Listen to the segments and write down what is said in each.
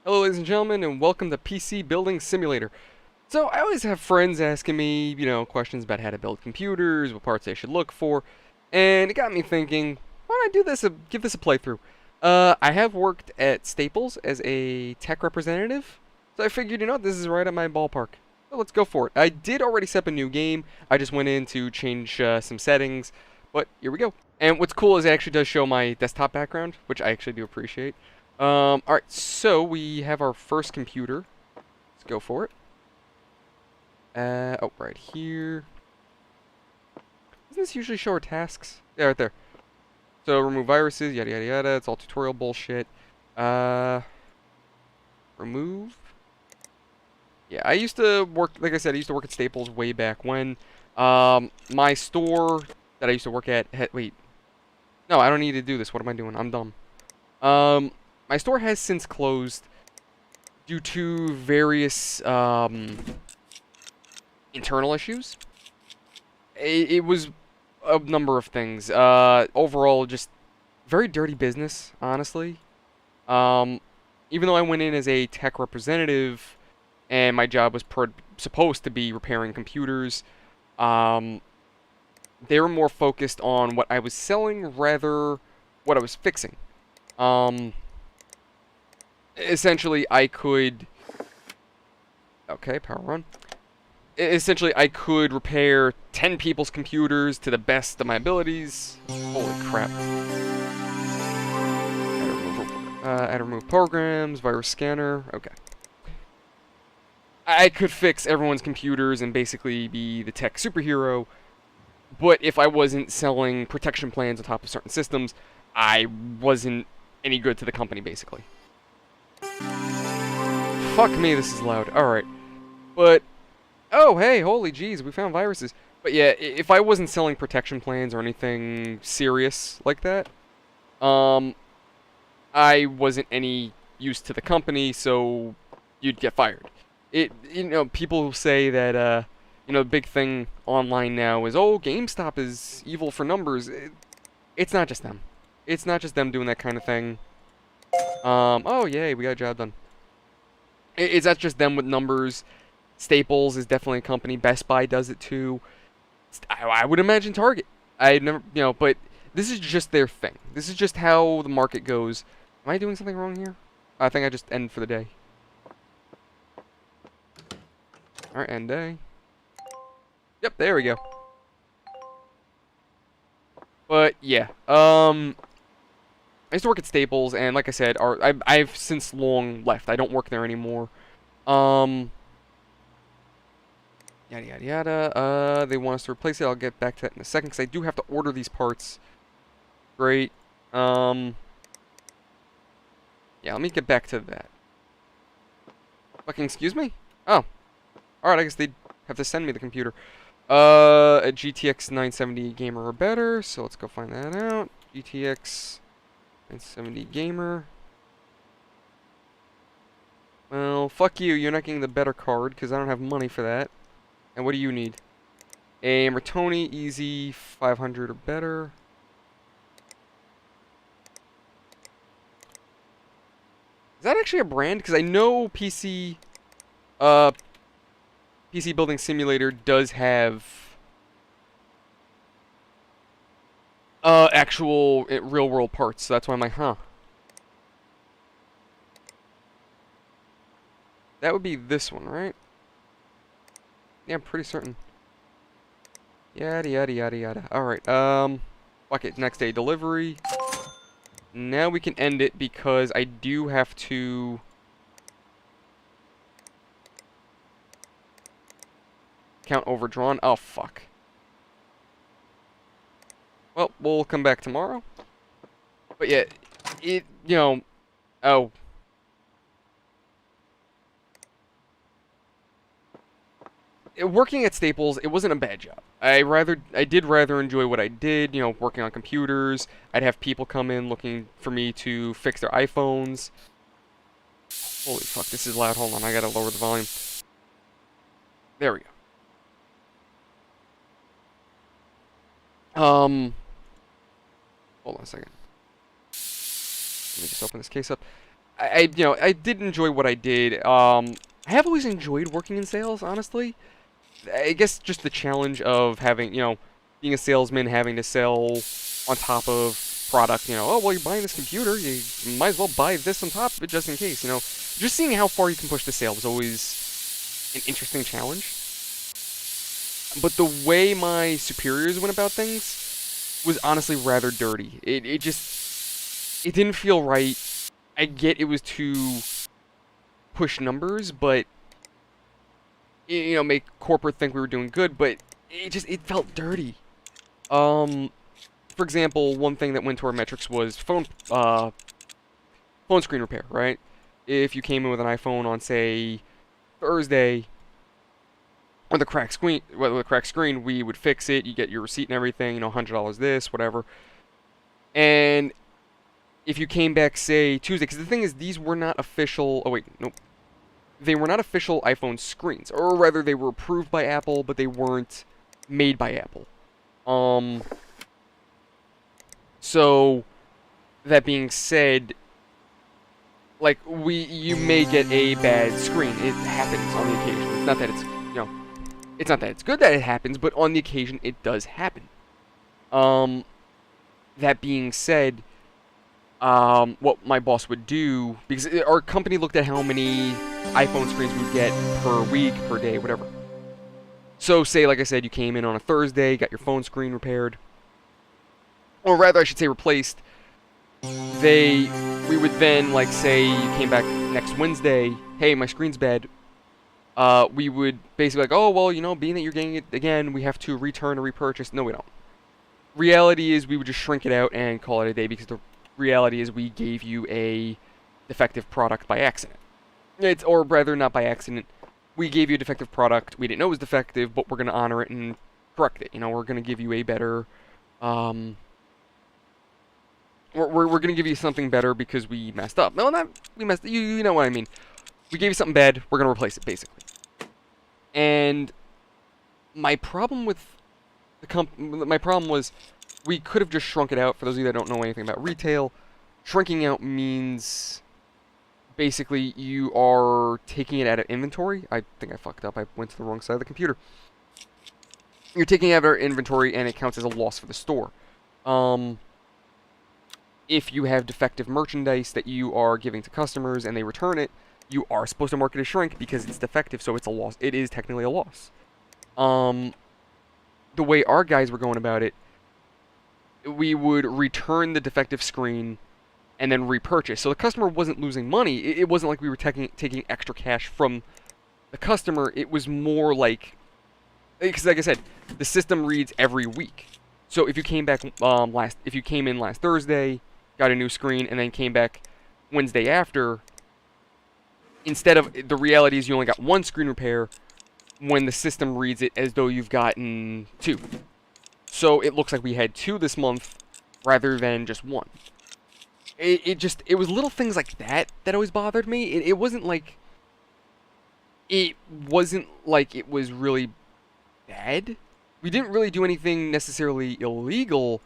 Hello, ladies and gentlemen, and welcome to PC Building Simulator. So, I always have friends asking me, questions about how to build computers, what parts I should look for, and it got me thinking, why don't I give this a playthrough? I have worked at Staples as a tech representative, so I figured, this is right at my ballpark. So let's go for it. I did already set up a new game. I just went in to change some settings, but here we go. And what's cool is it actually does show my desktop background, which I actually do appreciate. Alright, so we have our first computer. Let's go for it. Oh, right here. Doesn't this usually show our tasks? Yeah, right there. So, remove viruses, yada yada yada. It's all tutorial bullshit. Remove. Yeah, I used to work, like I said, I used to work at Staples way back when. My store that I used to work at, wait. No, I don't need to do this. What am I doing? I'm dumb. My store has since closed due to various internal issues. It was a number of things. Overall, just very dirty business, honestly. Even though I went in as a tech representative, and my job was supposed to be repairing computers, they were more focused on what I was selling rather what I was fixing. Essentially, I could... Okay, power on. Essentially, I could repair 10 people's computers to the best of my abilities. Holy crap. Add remove programs, virus scanner. Okay. I could fix everyone's computers and basically be the tech superhero. But if I wasn't selling protection plans on top of certain systems, I wasn't any good to the company, basically. Fuck me, this is loud. Alright. But, oh, hey, holy jeez, we found viruses. But yeah, if I wasn't selling protection plans or anything serious like that, I wasn't any use to the company, so you'd get fired. People say that, the big thing online now is, oh, GameStop is evil for numbers. It's not just them. It's not just them doing that kind of thing. Oh, yay, we got a job done. It's not just them with numbers. Staples is definitely a company. Best Buy does it too. I would imagine Target. I never, but this is just their thing. This is just how the market goes. Am I doing something wrong here? I think I just end for the day. Alright, end day. Yep, there we go. But, yeah. I used to work at Staples, and like I said, I've since long left. I don't work there anymore. Yada yada yada. They want us to replace it. I'll get back to that in a second, because I do have to order these parts. Great. Yeah, let me get back to that. Fucking excuse me? Oh. Alright, I guess they'd have to send me the computer. A GTX 970 gamer or better, so let's go find that out. GTX 970 gamer. Well, fuck you, you're not getting the better card, because I don't have money for that. And what do you need? A Mertoni Easy 500 or better. Is that actually a brand? Because I know PC Building Simulator does have actual real-world parts, so that's why I'm like, huh. That would be this one, right? Yeah, I'm pretty certain. Yada yada yada yada. Alright, fuck it, next day delivery. Now we can end it because I do have to... Count overdrawn. Oh, fuck. Well, we'll come back tomorrow. But yeah, oh. Working at Staples, it wasn't a bad job. I did rather enjoy what I did, working on computers. I'd have people come in looking for me to fix their iPhones. Holy fuck, this is loud. Hold on, I gotta lower the volume. There we go. Hold on a second. Let me just open this case up. I did enjoy what I did. I have always enjoyed working in sales, honestly. I guess just the challenge of having, being a salesman, having to sell on top of product, oh, well, you're buying this computer, you might as well buy this on top of it just in case, Just seeing how far you can push the sale was always an interesting challenge. But the way my superiors went about things was honestly rather dirty. It didn't feel right. I get it was to push numbers, but make corporate think we were doing good, but it felt dirty. For example, one thing that went to our metrics was phone screen repair, right? If you came in with an iPhone on, say, Thursday, or the cracked screen, we would fix it. You get your receipt and everything, $100 this, whatever. And if you came back, say, Tuesday, because the thing is, these were not official. Oh wait, nope. They were not official iPhone screens, or rather, they were approved by Apple, but they weren't made by Apple. So that being said, like you may get a bad screen. It happens on the occasion. It's not that it's not that it's good that it happens, but on the occasion it does happen. That being said, what my boss would do, because our company looked at how many iPhone screens we would get per week, per day, whatever. So say, like I said, you came in on a Thursday, got your phone screen repaired, or rather I should say replaced. We would then, like, say you came back next Wednesday, hey, my screen's bad. We would basically like, oh, well, being that you're getting it again, we have to return or repurchase. No, we don't. Reality is we would just shrink it out and call it a day, because the reality is we gave you a defective product by accident. Or rather, not by accident. We gave you a defective product. We didn't know it was defective, but we're going to honor it and correct it. We're going to give you a better... We're going to give you something better because we messed up. No, not we messed. You know what I mean. We gave you something bad. We're going to replace it, basically. And my problem with my problem was we could have just shrunk it out. For those of you that don't know anything about retail, shrinking out means basically you are taking it out of inventory. I think I fucked up. I went to the wrong side of the computer. You're taking it out of our inventory, and it counts as a loss for the store. If you have defective merchandise that you are giving to customers and they return it, you are supposed to mark it as shrink because it's defective, so it's a loss. It is technically a loss. The way our guys were going about it, we would return the defective screen and then repurchase. So the customer wasn't losing money. It wasn't like we were taking extra cash from the customer. It was more like, because like I said, the system reads every week. So if you came back if you came in last Thursday, got a new screen, and then came back Wednesday after, instead of, the reality is you only got one screen repair when the system reads it as though you've gotten two. So it looks like we had two this month rather than just one. It was little things like that that always bothered me. It wasn't like it was really bad. We didn't really do anything necessarily illegal.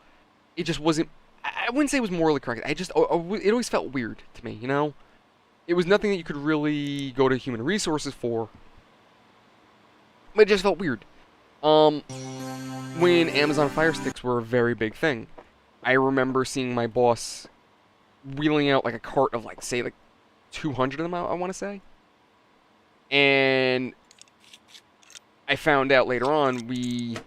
It just wasn't, I wouldn't say it was morally correct. It always felt weird to me, It was nothing that you could really go to human resources for. But it just felt weird. When Amazon Fire Sticks were a very big thing, I remember seeing my boss wheeling out like a cart of say 200 of them, I want to say. And I found out later on he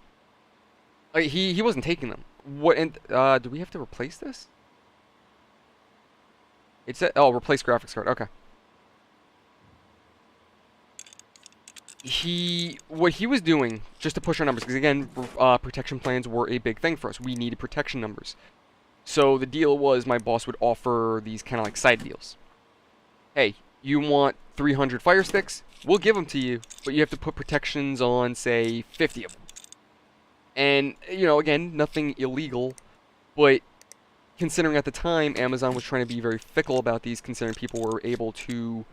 wasn't taking them. Do we have to replace this? It said, replace graphics card. Okay. What he was doing, just to push our numbers, because again, protection plans were a big thing for us. We needed protection numbers. So the deal was my boss would offer these kind of like side deals. Hey, you want 300 Fire Sticks? We'll give them to you, but you have to put protections on, say, 50 of them. And, again, nothing illegal, but considering at the time Amazon was trying to be very fickle about these, considering people were able to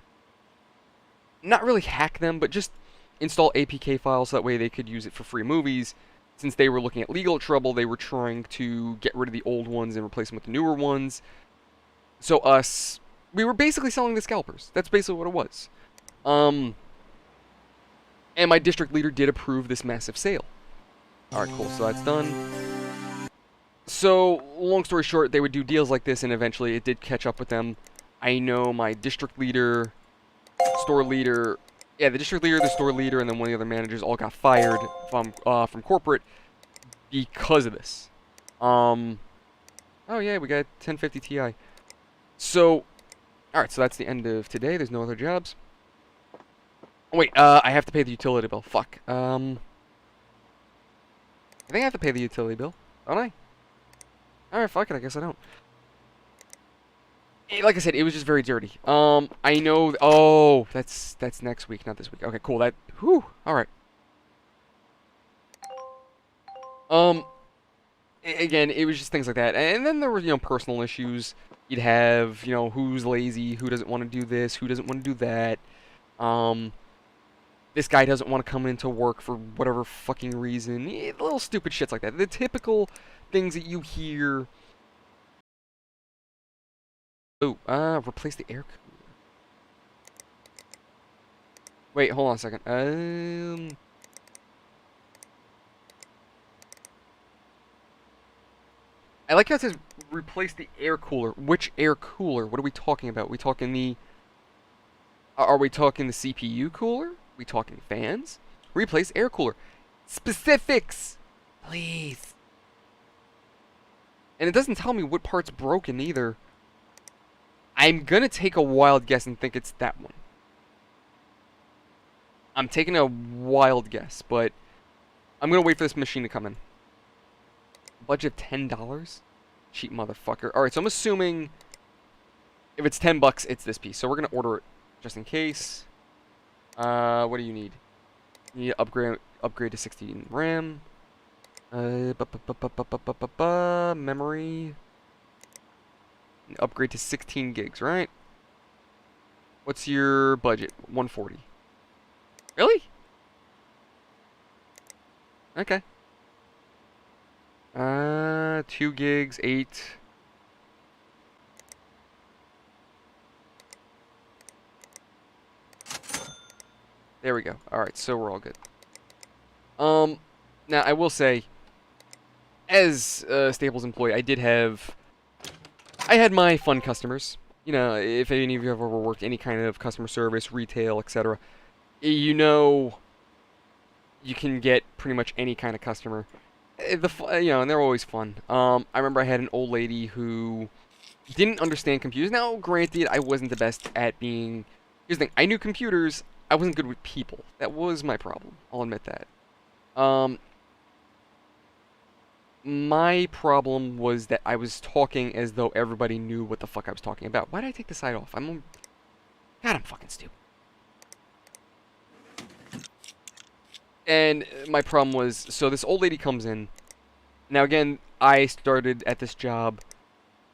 not really hack them, but just install APK files so that way they could use it for free movies. Since they were looking at legal trouble, they were trying to get rid of the old ones and replace them with the newer ones. So us, We were basically selling the scalpers. That's basically what it was. And my district leader did approve this massive sale. Alright, cool, so that's done. So, long story short, they would do deals like this, and eventually it did catch up with them. I know my district leader, store leader, yeah, the district leader, the store leader, and then one of the other managers all got fired from corporate because of this. Oh yeah, we got 1050 Ti. So, alright, so that's the end of today. There's no other jobs. Oh, wait, I have to pay the utility bill. Fuck. I think I have to pay the utility bill, don't I? Alright, fuck it, I guess I don't. Like I said, it was just very dirty. I know... Oh, that's next week, not this week. Okay, cool, Whew, alright. Again, it was just things like that. And then there were, personal issues. You'd have, who's lazy, who doesn't want to do this, who doesn't want to do that. This guy doesn't want to come into work for whatever fucking reason. Little stupid shits like that. The typical things that you hear. Oh, replace the air cooler. Wait, hold on a second. I like how it says replace the air cooler. Which air cooler? What are we talking about? We talking the... Are we talking the CPU cooler? We talking fans? Replace air cooler. Specifics! Please. And it doesn't tell me what part's broken either. I'm gonna take a wild guess and think it's that one. I'm taking a wild guess, but I'm gonna wait for this machine to come in. Budget of $10? Cheap motherfucker. Alright, so I'm assuming if it's $10, it's this piece. So we're gonna order it just in case. What do you need? You need to upgrade to 16 RAM. Memory. Upgrade to 16 gigs, right? What's your budget? 140. Really? Okay. 2 gigs, 8. There we go. Alright, so we're all good. Now I will say, as a Staples employee, I had my fun customers. If any of you have ever worked any kind of customer service, retail, etc., you can get pretty much any kind of customer. And they're always fun. I remember I had an old lady who didn't understand computers. Now, granted, I wasn't the best at being... Here's the thing, I knew computers, I wasn't good with people. That was my problem, I'll admit that. My problem was that I was talking as though everybody knew what the fuck I was talking about. Why did I take the side off? God, I'm fucking stupid. And my problem was, so this old lady comes in. Now again, I started at this job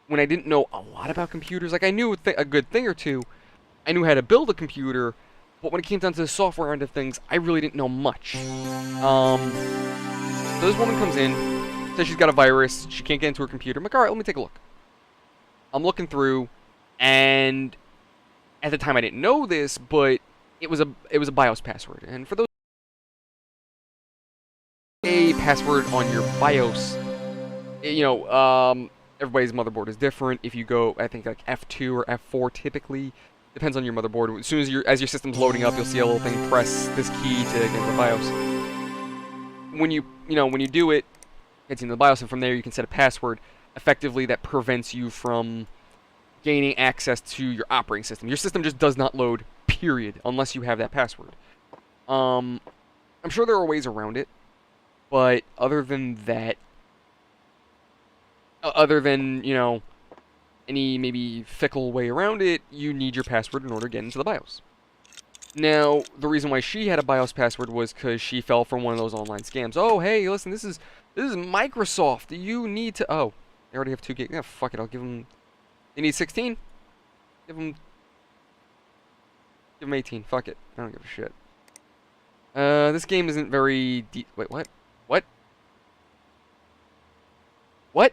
when I didn't know a lot about computers. Like, I knew a good thing or two. I knew how to build a computer, but when it came down to the software end of things, I really didn't know much. So this woman comes in, says she's got a virus, she can't get into her computer. I'm like, alright, let me take a look. I'm looking through, and at the time I didn't know this, but it was a BIOS password. And for those, a password on your BIOS, everybody's motherboard is different. If you go, I think, like F2 or F4 typically, depends on your motherboard. As soon as your system's loading up, you'll see a little thing, press this key to get into the BIOS. When you do it, it's in the BIOS, and from there you can set a password. Effectively, that prevents you from gaining access to your operating system. Your system just does not load, period, unless you have that password. I'm sure there are ways around it, but other than that, any maybe fickle way around it, you need your password in order to get into the BIOS. Now, the reason why she had a BIOS password was because she fell for one of those online scams. Oh, hey, listen, this is Microsoft. You need to... Oh, they already have 2 gigs. Yeah, fuck it, I'll give them... They need 16? Give them 18. Fuck it. I don't give a shit. This game isn't very... Wait, what? What? What?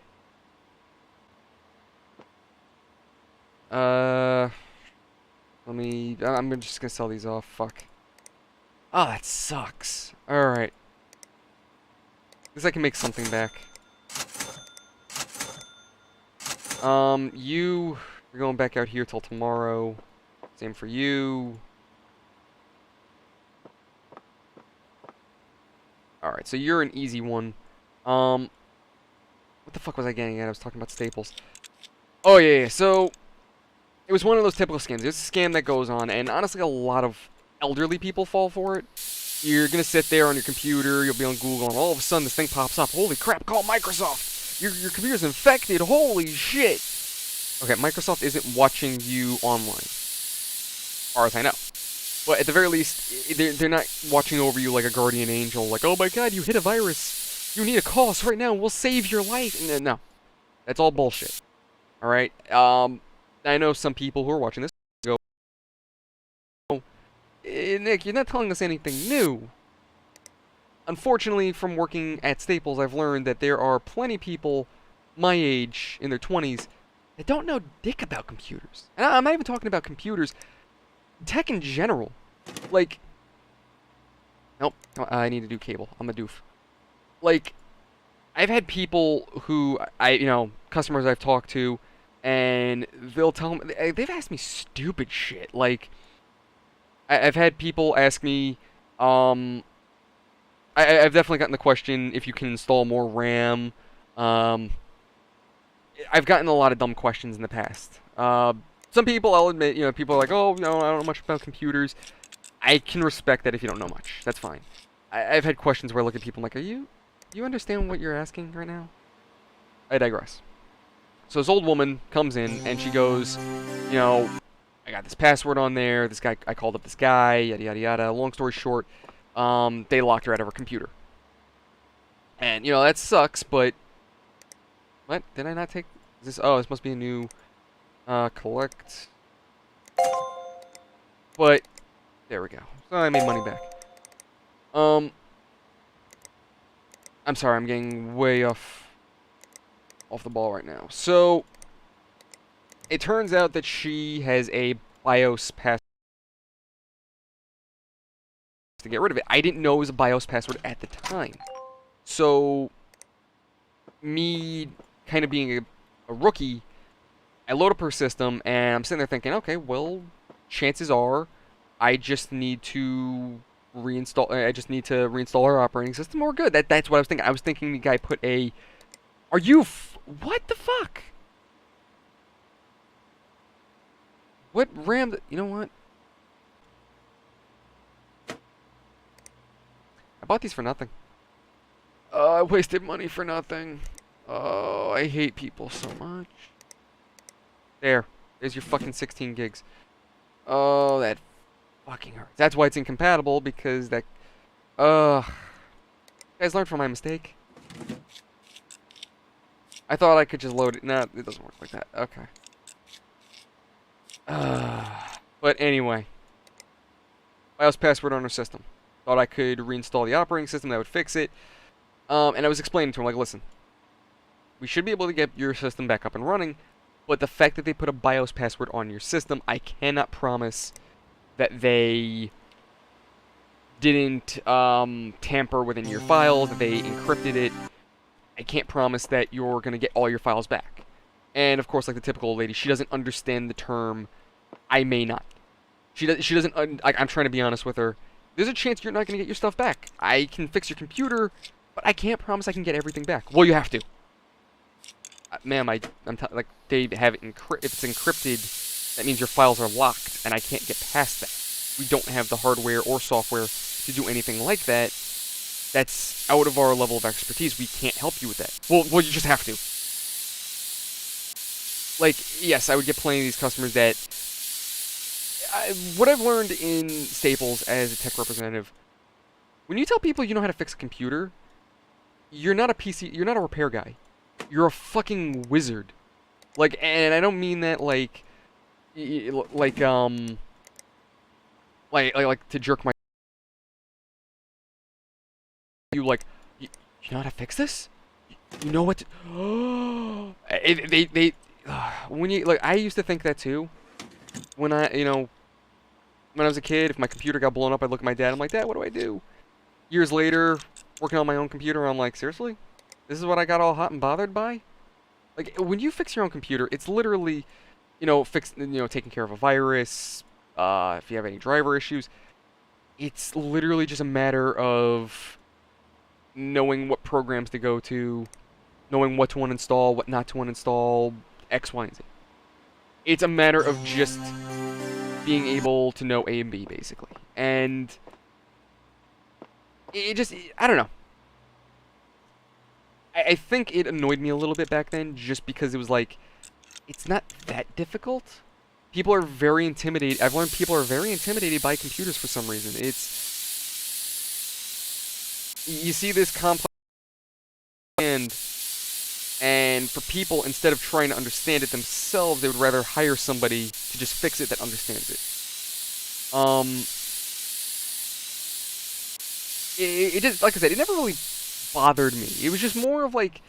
I'm just gonna sell these off. Fuck. Oh, that sucks. Alright. At least I can make something back. You're going back out here till tomorrow. Same for you. Alright, so you're an easy one. What the fuck was I getting at? I was talking about staples. Oh, yeah, so it was one of those typical scams. There's a scam that goes on, and honestly, a lot of elderly people fall for it. You're gonna sit there on your computer, you'll be on Google, and all of a sudden this thing pops up. Holy crap, call Microsoft! Your computer's infected, holy shit! Okay, Microsoft isn't watching you online. As far as I know. But at the very least, they're not watching over you like a guardian angel, like, oh my god, you hit a virus. You need to call us right now, we'll save your life. No. That's all bullshit. Alright? I know some people who are watching this go, Nick, you're not telling us anything new. Unfortunately, from working at Staples, I've learned that there are plenty of people my age, in their 20s, that don't know dick about computers. And I'm not even talking about computers. Tech in general. Like, nope, I need to do cable. I'm a doof. Like, I've had people who, customers I've talked to, and they'll tell me, they've asked me stupid shit. Like, I've had people ask me, I've definitely gotten the question if you can install more RAM. I've gotten a lot of dumb questions in the past. Some people, I'll admit, people are like, oh, I don't know much about computers. I can respect that if you don't know much. That's fine. I've had questions where I look at people and I'm like, you understand what you're asking right now? I digress. So this old woman comes in and she goes, I got this password on there. This guy, I called up this guy, yada, yada, yada. Long story short, they locked her out of her computer. And, that sucks, but... What? Did I not take... this must be a new... collect... But... There we go. So I made money back. I'm sorry, I'm getting way off the ball right now. So... It turns out that she has a BIOS password to get rid of it. I didn't know it was a BIOS password at the time. So, me kind of being a rookie, I load up her system, and I'm sitting there thinking, okay, well, chances are, I just need to reinstall her operating system. We're good. That's what I was thinking. I was thinking the guy put a... What the fuck? What RAM... You know what? I bought these for nothing. I wasted money for nothing. Oh, I hate people so much. There's your fucking 16 gigs. Oh, that fucking hurts. That's why it's incompatible, because that... You guys learned from my mistake. I thought I could just load it. Nah, it doesn't work like that. Okay. But anyway. BIOS password on her system. Thought I could reinstall the operating system, that would fix it. And I was explaining to him, like, listen, we should be able to get your system back up and running, but the fact that they put a BIOS password on your system, I cannot promise that they didn't tamper within your files, that they encrypted it. I can't promise that you're going to get all your files back. And, of course, like the typical old lady, she doesn't understand the term, I may not. She doesn't, I'm trying to be honest with her. There's a chance you're not going to get your stuff back. I can fix your computer, but I can't promise I can get everything back. Well, you have to. Ma'am, they have it if it's encrypted, that means your files are locked, and I can't get past that. We don't have the hardware or software to do anything like that. That's out of our level of expertise. We can't help you with that. Well, you just have to. Like, yes, I would get plenty of these customers that... what I've learned in Staples as a tech representative, when you tell people you know how to fix a computer, you're not a repair guy. You're a fucking wizard. Like, and I don't mean that like to jerk my... You know how to fix this? You know what to... when you, like, I used to think that too. When I, When I was a kid, if my computer got blown up, I'd look at my dad. I'm like, Dad, what do I do? Years later, working on my own computer, I'm like, seriously? This is what I got all hot and bothered by? Like, when you fix your own computer, it's literally, taking care of a virus, if you have any driver issues. It's literally just a matter of knowing what programs to go to, knowing what to uninstall, what not to uninstall, X, Y, and Z. It's a matter of just being able to know A and B, basically. And I don't know. I think it annoyed me a little bit back then just because it was like, it's not that difficult. People are very intimidated. I've learned people are very intimidated by computers for some reason. You see this complex and for people, instead of trying to understand it themselves, they would rather hire somebody to just fix it that understands it. It just, like I said, it never really bothered me. It was just more of like,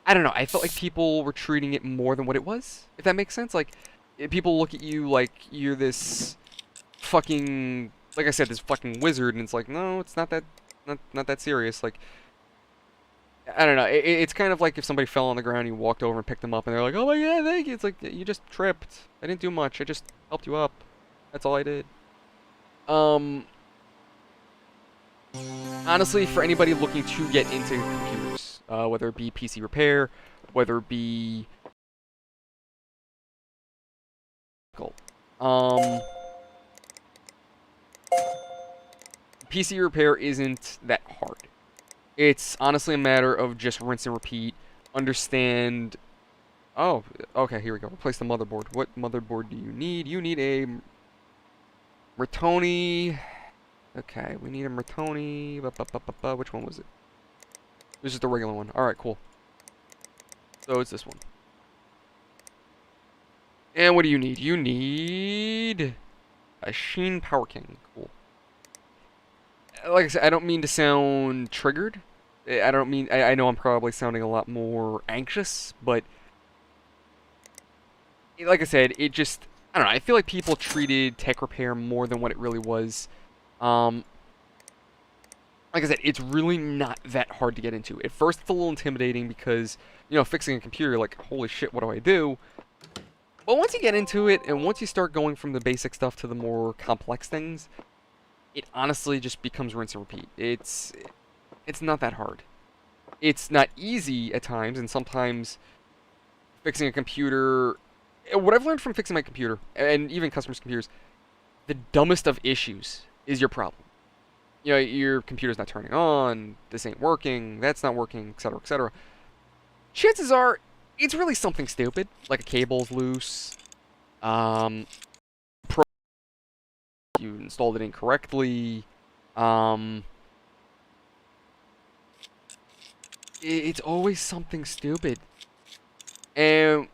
I don't know, I felt like people were treating it more than what it was, if that makes sense. Like, people look at you like you're this fucking, like I said, this fucking wizard, and it's like, no, it's not that serious. Like, I don't know, it's kind of like if somebody fell on the ground, you walked over and picked them up, and they're like, oh my god, thank you. It's like, you just tripped. I didn't do much. I just helped you up. That's all I did. Honestly, for anybody looking to get into computers, whether it be PC repair, whether it be PC repair isn't that hard. It's honestly a matter of just rinse and repeat. Understand. Oh, okay, here we go. Replace the motherboard. What motherboard do you need? You need a Mertoni. Okay, we need a Mertoni. Which one was it? This is the regular one. Alright, cool. So it's this one. And what do you need? You need a Sheen Power King. Cool. Like I said, I don't mean to sound triggered. I don't mean... I know I'm probably sounding a lot more anxious, but... Like I said, it just... I don't know, I feel like people treated tech repair more than what it really was. Like I said, it's really not that hard to get into. At first, it's a little intimidating because, fixing a computer, like, holy shit, what do I do? But once you get into it, and once you start going from the basic stuff to the more complex things, it honestly just becomes rinse and repeat. It's not that hard. It's not easy at times, and sometimes fixing a computer... What I've learned from fixing my computer, and even customers' computers, the dumbest of issues is your problem. Your computer's not turning on, this ain't working, that's not working, etc., etc. Chances are, it's really something stupid, like a cable's loose, you installed it incorrectly, it's always something stupid. And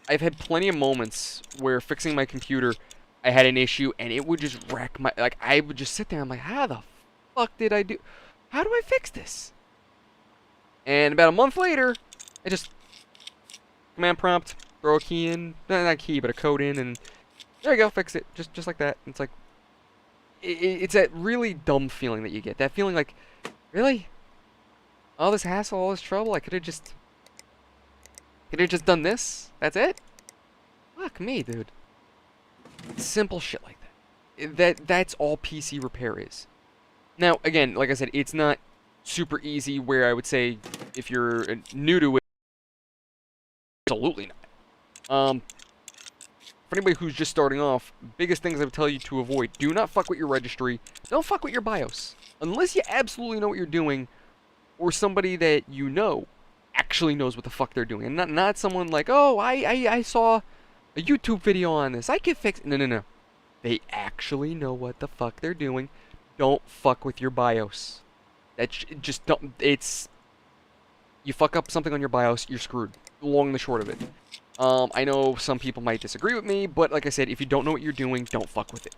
I've had plenty of moments where fixing my computer, I had an issue, and it would just wreck my... Like, I would just sit there, I'm like, how the fuck did I do... How do I fix this? And about a month later, I just... Command prompt, throw a key in... Not a key, but a code in, and... There you go, fix it. Just like that. It's like... It's that really dumb feeling that you get. That feeling like, really? All this hassle, all this trouble, I could have just done this? That's it? Fuck me, dude. Simple shit like that. That's all PC repair is. Now, again, like I said, it's not super easy where I would say if you're new to it, absolutely not. For anybody who's just starting off, biggest things I would tell you to avoid, do not fuck with your registry. Don't fuck with your BIOS. Unless you absolutely know what you're doing, or somebody that you know actually knows what the fuck they're doing. And not someone like, oh, I saw a YouTube video on this, I can fix it. No. They actually know what the fuck they're doing. Don't fuck with your BIOS. Just don't, you fuck up something on your BIOS, you're screwed. Long and the short of it. I know some people might disagree with me, but like I said, if you don't know what you're doing, don't fuck with it.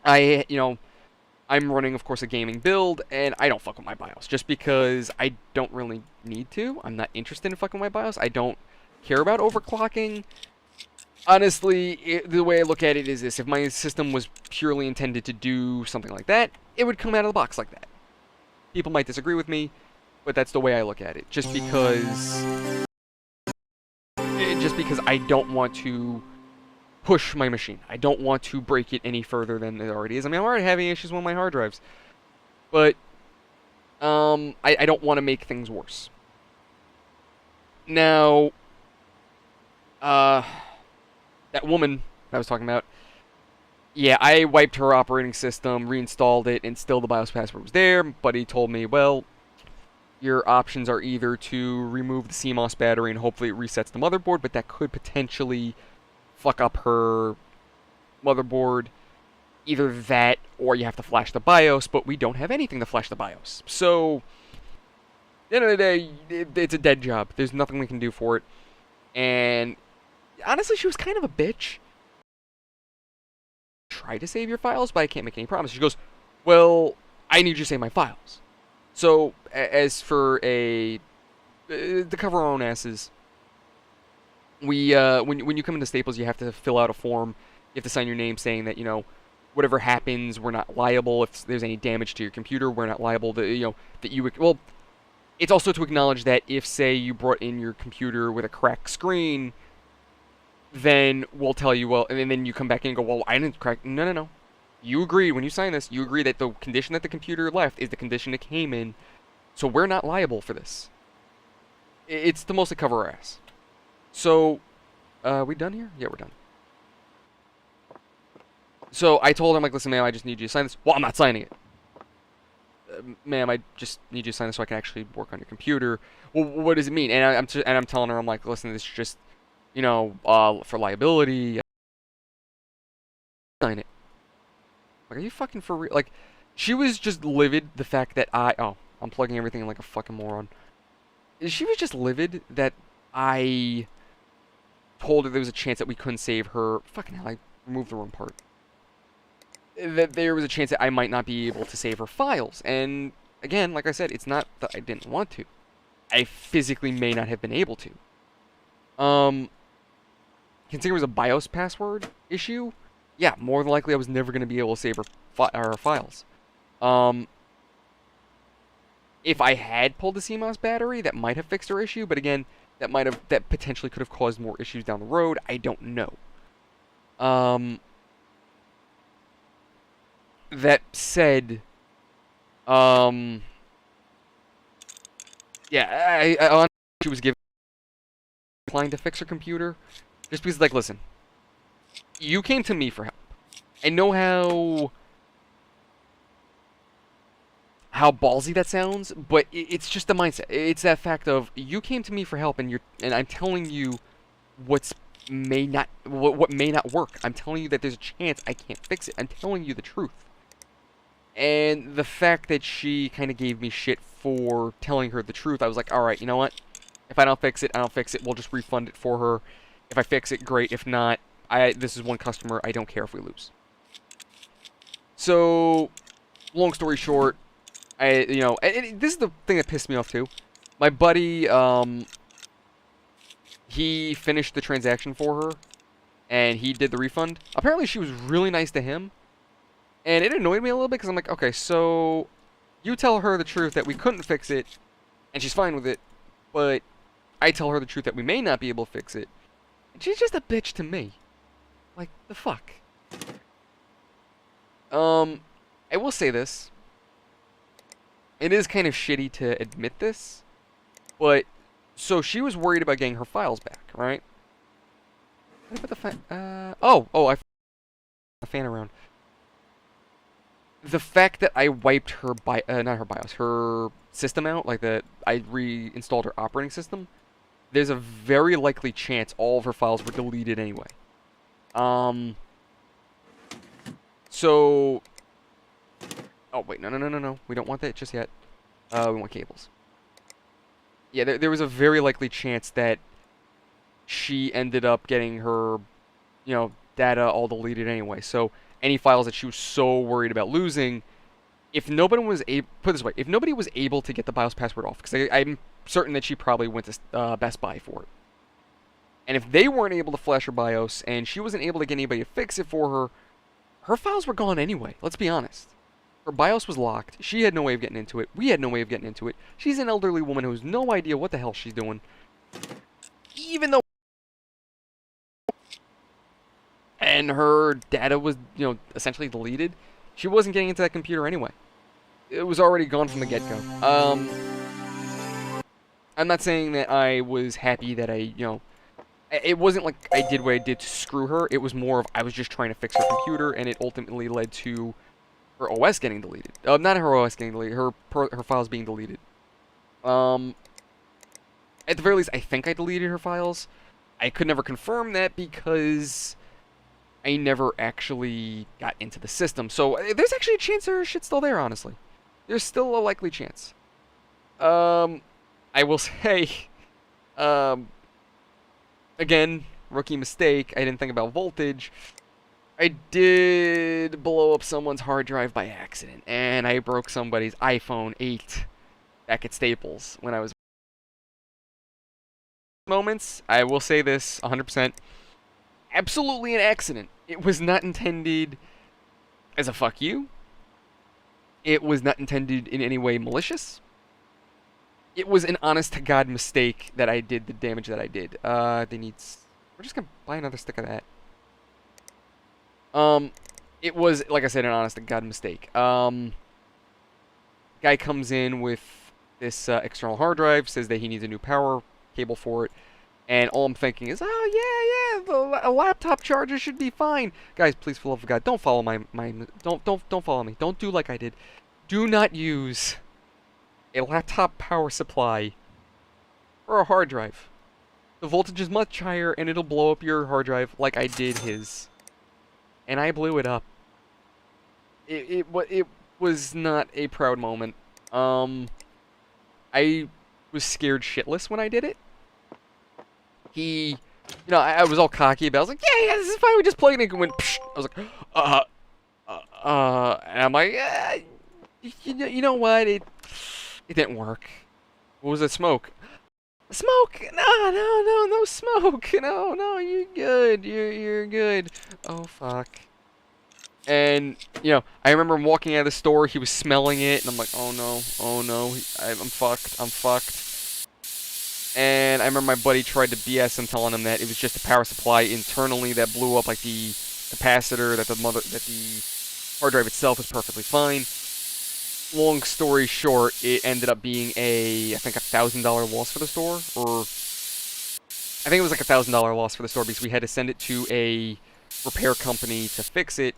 I'm running, of course, a gaming build, and I don't fuck with my BIOS, just because I don't really need to. I'm not interested in fucking with my BIOS. I don't care about overclocking. Honestly, the way I look at it is this: if my system was purely intended to do something like that, it would come out of the box like that. People might disagree with me, but that's the way I look at it. Just because I don't want to push my machine. I don't want to break it any further than it already is. I mean, I'm already having issues with my hard drives, but I don't want to make things worse. Now, that woman I was talking about, yeah, I wiped her operating system, reinstalled it, and still the BIOS password was there, but he told me, well, your options are either to remove the CMOS battery and hopefully it resets the motherboard, but that could potentially fuck up her motherboard. Either that, or you have to flash the BIOS, but we don't have anything to flash the BIOS. So, at the end of the day, it's a dead job. There's nothing we can do for it. And honestly, she was kind of a bitch. Try to save your files, but I can't make any promises. She goes, well, I need you to save my files. So, as for to cover our own asses, when you come into Staples, you have to fill out a form. You have to sign your name saying that, whatever happens, we're not liable. If there's any damage to your computer, we're not liable. Well, it's also to acknowledge that if, say, you brought in your computer with a cracked screen, then we'll tell you, well, and then you come back in and go, well, I didn't crack. No. You agree, when you sign this, you agree that the condition that the computer left is the condition it came in, so we're not liable for this. It's to mostly cover our ass. So, we done here? Yeah, we're done. So I told him, like, listen, ma'am, I just need you to sign this. Well, I'm not signing it. Ma'am, I just need you to sign this so I can actually work on your computer. Well, what does it mean? And I'm telling her, I'm like, listen, this is just, for liability. Sign it. Like, are you fucking for real? Like, she was just livid the fact that I'm plugging everything in like a fucking moron. She was just livid that I told her there was a chance that we couldn't save her. Fucking hell, I removed the wrong part. That there was a chance that I might not be able to save her files. And again, like I said, it's not that I didn't want to. I physically may not have been able to. Considering it was a BIOS password issue, yeah, more than likely I was never going to be able to save her files. If I had pulled the CMOS battery, that might have fixed her issue, but again, that potentially could have caused more issues down the road. I don't know. That said, yeah, I she was inclined to fix her computer, just because, like, listen, you came to me for help. I know how ballsy that sounds, but it's just the mindset. It's that fact of you came to me for help, and I'm telling you what may not work. I'm telling you that there's a chance I can't fix it. I'm telling you the truth. And the fact that she kind of gave me shit for telling her the truth, I was like, alright, you know what? If I don't fix it, I don't fix it. We'll just refund it for her. If I fix it, great. If not, this is one customer. I don't care if we lose. So, long story short, this is the thing that pissed me off too. My buddy, he finished the transaction for her, and he did the refund. Apparently, she was really nice to him. And it annoyed me a little bit because I'm like, okay, so you tell her the truth that we couldn't fix it, and she's fine with it, but I tell her the truth that we may not be able to fix it, and she's just a bitch to me. Like, the fuck? I will say this. It is kind of shitty to admit this, but, so she was worried about getting her files back, right? What about the fan? I the fan around. The fact that I wiped her not her BIOS, her system out, like I reinstalled her operating system, there's a very likely chance all of her files were deleted anyway. So, oh wait, no, we don't want that just yet. We want cables. Yeah, there was a very likely chance that she ended up getting her, data all deleted anyway. So any files that she was so worried about losing, if nobody was able, put it this way, if nobody was able to get the BIOS password off, because I'm certain that she probably went to Best Buy for it. And if they weren't able to flash her BIOS and she wasn't able to get anybody to fix it for her, her files were gone anyway. Let's be honest. Her BIOS was locked. She had no way of getting into it. We had no way of getting into it. She's an elderly woman who has no idea what the hell she's doing. Even though... And her data was, essentially deleted. She wasn't getting into that computer anyway. It was already gone from the get-go. I'm not saying that I was happy that it wasn't like I did what I did to screw her. It was more of I was just trying to fix her computer, and it ultimately led to her OS getting deleted. Not her OS getting deleted, her files being deleted. At the very least, I think I deleted her files. I could never confirm that because I never actually got into the system. So there's actually a chance her shit's still there, honestly. There's still a likely chance. I will say, again, rookie mistake. I didn't think about voltage. I did blow up someone's hard drive by accident, and I broke somebody's iPhone 8 back at Staples when I was... Moments, I will say this 100%. Absolutely an accident. It was not intended as a fuck you. It was not intended in any way malicious. It was an honest-to-God mistake that I did the damage that I did. We're just gonna buy another stick of that. It was, like I said, an honest-to-God mistake. Guy comes in with this external hard drive, says that he needs a new power cable for it, and all I'm thinking is, oh yeah, a laptop charger should be fine. Guys, please, for the love of God, don't follow don't follow me. Don't do like I did. Do not use a laptop power supply for a hard drive. The voltage is much higher, and it'll blow up your hard drive like I did his. And I blew it up. It was not a proud moment. I was scared shitless when I did it. I was all cocky about it. I was like, yeah, this is fine. We just plugged it in and went, psh. I was like, and I'm like, you know what? It didn't work. What was that smoke? Smoke! No smoke! No, you're good. You're good. Oh, fuck. And, I remember him walking out of the store, he was smelling it, and I'm like, oh no, I'm fucked. And I remember my buddy tried to BS him, telling him that it was just a power supply internally that blew up, like the capacitor, that the hard drive itself was perfectly fine. Long story short, it ended up being I think $1,000 loss for the store, or I think it was like $1,000 loss for the store because we had to send it to a repair company to fix it,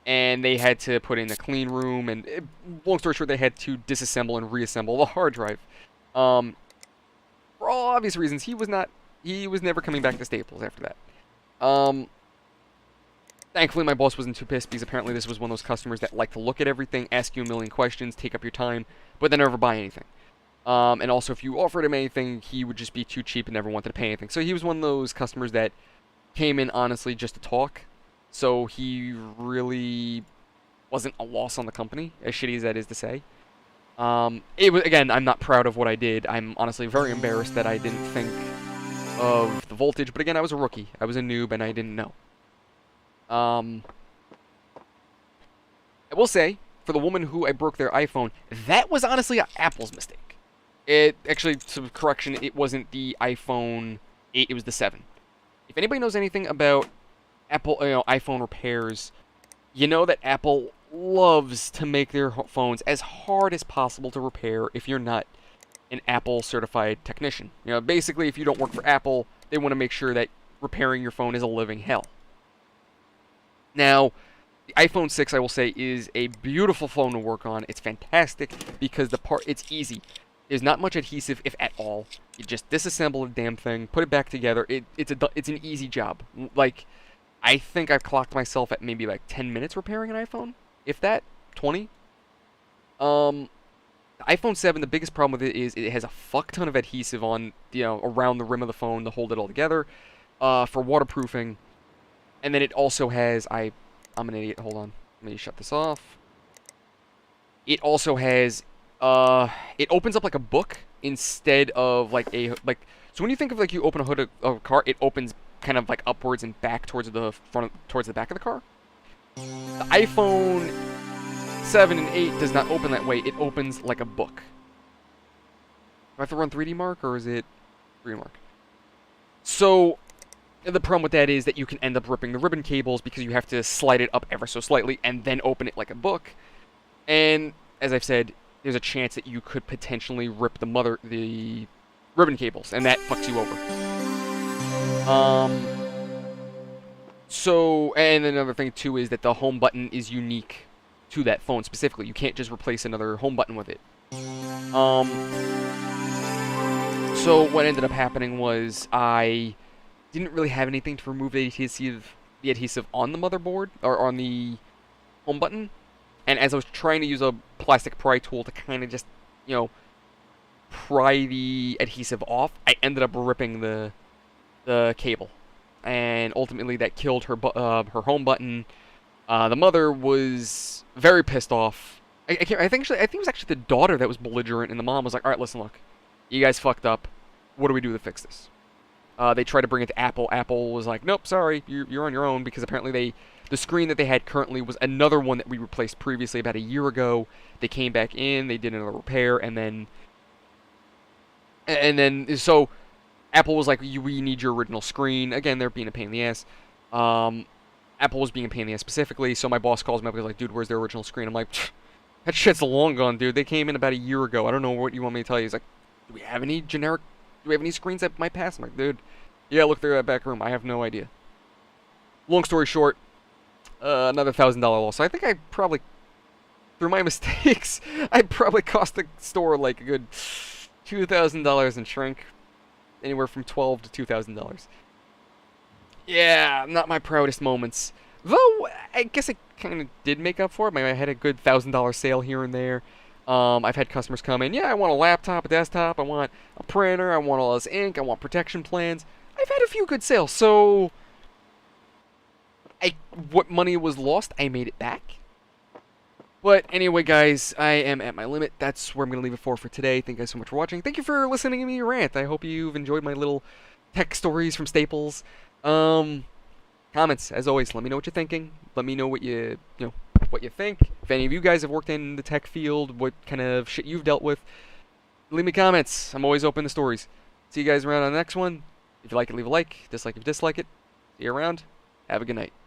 and they had to put in a clean room, and long story short, they had to disassemble and reassemble the hard drive. For all obvious reasons, he was never coming back to Staples after that. Thankfully, my boss wasn't too pissed because apparently this was one of those customers that like to look at everything, ask you a million questions, take up your time, but then never buy anything. And also, if you offered him anything, he would just be too cheap and never wanted to pay anything. So he was one of those customers that came in honestly just to talk. So he really wasn't a loss on the company, as shitty as that is to say. It was, again, I'm not proud of what I did. I'm honestly very embarrassed that I didn't think of the voltage. But again, I was a rookie. I was a noob, and I didn't know. I will say, for the woman who I broke their iPhone, that was honestly Apple's mistake. It actually, some correction, it wasn't the iPhone 8, it was the 7. If anybody knows anything about Apple, iPhone repairs, you know that Apple loves to make their phones as hard as possible to repair if you're not an Apple certified technician. Basically, if you don't work for Apple, they want to make sure that repairing your phone is a living hell. Now, the iPhone 6, I will say, is a beautiful phone to work on. It's fantastic because it's easy. There's not much adhesive, if at all. You just disassemble the damn thing, put it back together. It's an easy job. Like, I think I've clocked myself at maybe like 10 minutes repairing an iPhone. If that, 20. The iPhone 7, the biggest problem with it is it has a fuck ton of adhesive on, around the rim of the phone to hold it all together, for waterproofing. And then it also has, I'm an idiot, hold on, let me shut this off. It also has, it opens up like a book instead of like So when you think of like you open a hood of a car, it opens kind of like upwards and back towards the front, towards the back of the car. The iPhone 7 and 8 does not open that way. It opens like a book. Do I have to run 3D Mark or is it 3D Mark? So the problem with that is that you can end up ripping the ribbon cables because you have to slide it up ever so slightly and then open it like a book. And as I've said, there's a chance that you could potentially rip the ribbon cables, and that fucks you over. So, and another thing too is that the home button is unique to that phone specifically. You can't just replace another home button with it. So what ended up happening was I didn't really have anything to remove the adhesive on the motherboard or on the home button. And as I was trying to use a plastic pry tool to kind of just, you know, pry the adhesive off, I ended up ripping the cable, and ultimately that killed her home button. The mother was very pissed off. I think it was actually the daughter that was belligerent, and the mom was like, "All right, listen, look, you guys fucked up. What do we do to fix this?" They tried to bring it to Apple. Apple was like, "Nope, sorry, you're on your own," because apparently the screen that they had currently was another one that we replaced previously about a year ago. They came back in, they did another repair, and then so Apple was like, "We need your original screen." Again, they're being a pain in the ass. Apple was being a pain in the ass specifically, so my boss calls me up and was like, "Dude, where's their original screen?" I'm like, "That shit's long gone, dude. They came in about a year ago. I don't know what you want me to tell you." He's like, Do we have any screens that might pass?" I'm like, "Dude, yeah, look through that back room. I have no idea." Long story short, another $1,000 loss. So I think I probably, through my mistakes, I probably cost the store like a good $2,000 in shrink. Anywhere from $1,200 to $2,000. Yeah, not my proudest moments. Though, I guess I kind of did make up for it. I had a good $1,000 sale here and there. I've had customers come in, "Yeah, I want a laptop, a desktop, I want a printer, I want all this ink, I want protection plans." I've had a few good sales, so what money was lost, I made it back. But anyway, guys, I am at my limit. That's where I'm going to leave it for today. Thank you guys so much for watching. Thank you for listening to me rant. I hope you've enjoyed my little tech stories from Staples. Comments, as always, let me know what you're thinking. Let me know what what you think. If any of you guys have worked in the tech field, what kind of shit you've dealt with, leave me comments. I'm always open to stories. See you guys around on the next one. If you like it, leave a like. Dislike if you dislike it. See you around. Have a good night.